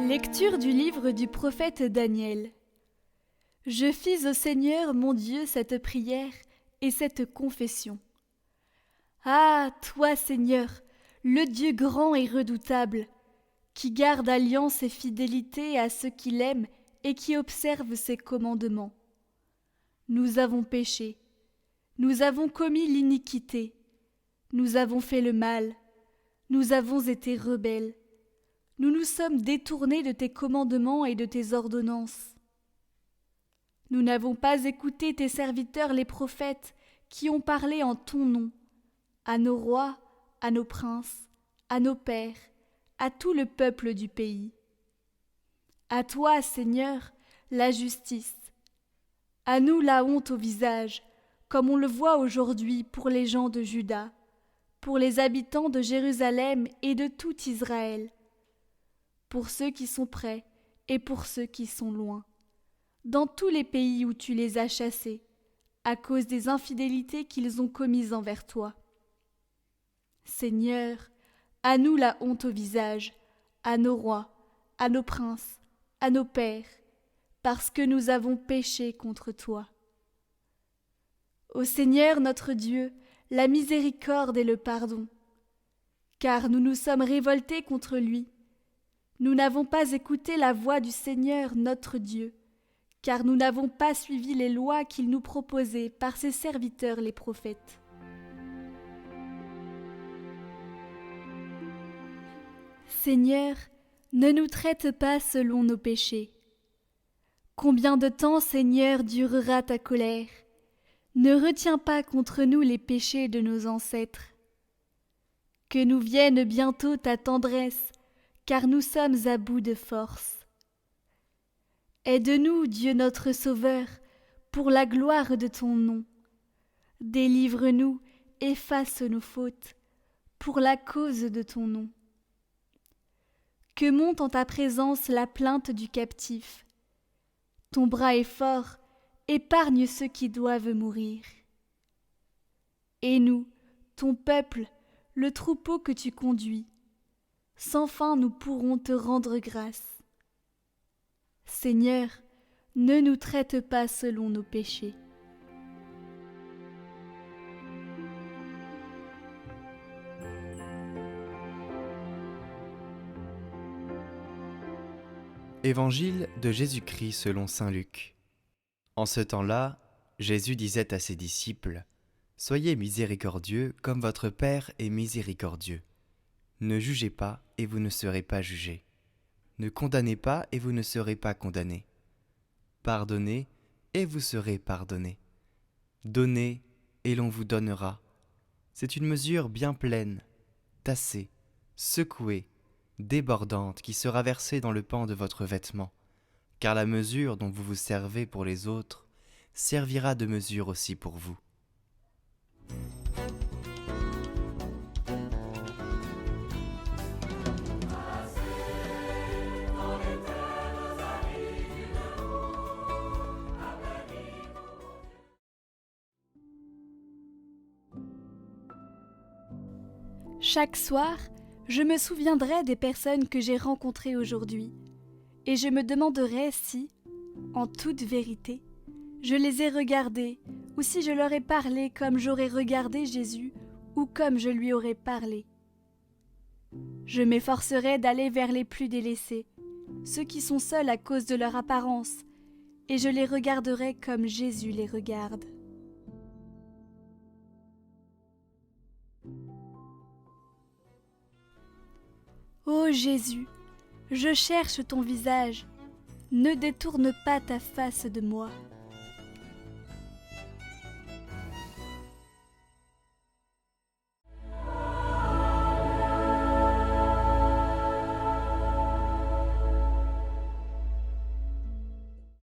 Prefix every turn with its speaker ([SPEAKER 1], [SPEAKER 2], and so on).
[SPEAKER 1] Lecture du livre du prophète Daniel. Je fis au Seigneur mon Dieu cette prière et cette confession. Ah, toi, Seigneur, le Dieu grand et redoutable, qui garde alliance et fidélité à ceux qui l'aiment et qui observent ses commandements. Nous avons péché, nous avons commis l'iniquité, nous avons fait le mal, nous avons été rebelles. Nous nous sommes détournés de tes commandements et de tes ordonnances. Nous n'avons pas écouté tes serviteurs les prophètes qui ont parlé en ton nom, à nos rois, à nos princes, à nos pères, à tout le peuple du pays. À toi, Seigneur, la justice. À nous la honte au visage, comme on le voit aujourd'hui pour les gens de Juda, pour les habitants de Jérusalem et de tout Israël, pour ceux qui sont près et pour ceux qui sont loin, dans tous les pays où tu les as chassés, à cause des infidélités qu'ils ont commises envers toi. Seigneur, à nous la honte au visage, à nos rois, à nos princes, à nos pères, parce que nous avons péché contre toi. Ô Seigneur notre Dieu, la miséricorde et le pardon, car nous nous sommes révoltés contre lui. Nous n'avons pas écouté la voix du Seigneur notre Dieu, car nous n'avons pas suivi les lois qu'il nous proposait par ses serviteurs les prophètes. Seigneur, ne nous traite pas selon nos péchés. Combien de temps, Seigneur, durera ta colère? Ne retiens pas contre nous les péchés de nos ancêtres. Que nous vienne bientôt ta tendresse, car nous sommes à bout de force. Aide-nous, Dieu notre Sauveur, pour la gloire de ton nom. Délivre-nous, efface nos fautes, pour la cause de ton nom. Que monte en ta présence la plainte du captif. Ton bras est fort, épargne ceux qui doivent mourir. Et nous, ton peuple, le troupeau que tu conduis, sans fin nous pourrons te rendre grâce. Seigneur, ne nous traite pas selon nos péchés.
[SPEAKER 2] Évangile de Jésus-Christ selon saint Luc. En ce temps-là, Jésus disait à ses disciples : « Soyez miséricordieux comme votre Père est miséricordieux. Ne jugez pas et vous ne serez pas jugés. Ne condamnez pas et vous ne serez pas condamnés. Pardonnez et vous serez pardonnés. Donnez et l'on vous donnera. C'est une mesure bien pleine, tassée, secouée, débordante qui sera versée dans le pan de votre vêtement, car la mesure dont vous vous servez pour les autres servira de mesure aussi pour vous. »
[SPEAKER 1] Chaque soir, je me souviendrai des personnes que j'ai rencontrées aujourd'hui, et je me demanderai si, en toute vérité, je les ai regardées, ou si je leur ai parlé comme j'aurais regardé Jésus, ou comme je lui aurais parlé. Je m'efforcerai d'aller vers les plus délaissés, ceux qui sont seuls à cause de leur apparence, et je les regarderai comme Jésus les regarde. Ô Jésus, je cherche ton visage, ne détourne pas ta face de moi.